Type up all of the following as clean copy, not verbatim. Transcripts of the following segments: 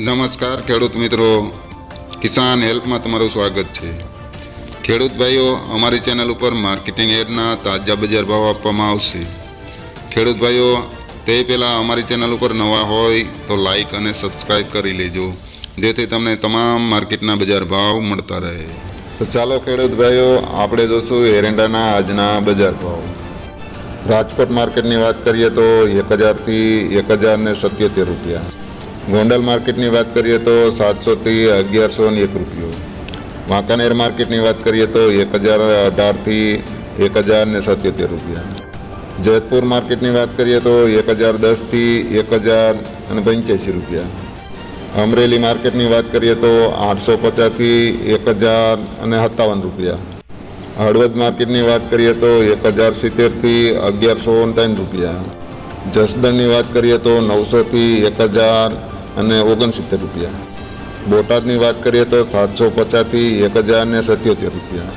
નમસ્કાર ખેડૂત મિત્રો, કિસાન હેલ્પમાં તમારું સ્વાગત છે। ખેડૂત ભાઈઓ, અમારી ચેનલ ઉપર માર્કેટિંગ એડના તાજા બજાર ભાવ આપવામાં આવશે। ખેડૂત ભાઈઓ, તે પહેલાં અમારી ચેનલ ઉપર નવા હોય તો લાઈક અને સબસ્ક્રાઈબ કરી લેજો, જેથી તમને તમામ માર્કેટના બજાર ભાવ મળતા રહે। તો ચાલો ખેડૂત ભાઈઓ, આપણે જોશું એરંડાના આજના બજાર ભાવ। રાજકોટ માર્કેટની વાત કરીએ તો 1000થી 1077 રૂપિયા। ગોંડલ માર્કેટની વાત કરીએ તો 700થી 1101 રૂપિયો। વાંકાનેર માર્કેટની વાત કરીએ તો 1018થી 1077 રૂપિયા। જેતપુર માર્કેટની વાત કરીએ તો 1010થી 1085 રૂપિયા। અમરેલી માર્કેટની વાત કરીએ તો 850થી 1057 રૂપિયા। હળવદ માર્કેટની વાત કરીએ તો 1070થી 1159 રૂપિયા। જસદણની વાત કરીએ તો 900થી 1069 રૂપિયા। બોટાદની વાત કરીએ તો 750થી 1077 રૂપિયા।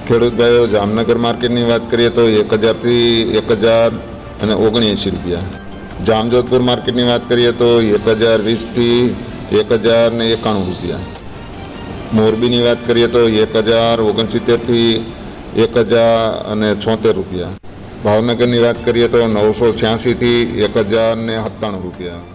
ખેડૂત ભાઈઓ, જામનગર માર્કેટની વાત કરીએ તો 1000થી 1079 રૂપિયા। જામજોધપુર માર્કેટની વાત કરીએ તો 1020થી 1091 રૂપિયા। મોરબીની વાત કરીએ તો 1069થી 1076 રૂપિયા। ભાવનગરની વાત કરીએ તો 986થી 1097 રૂપિયા।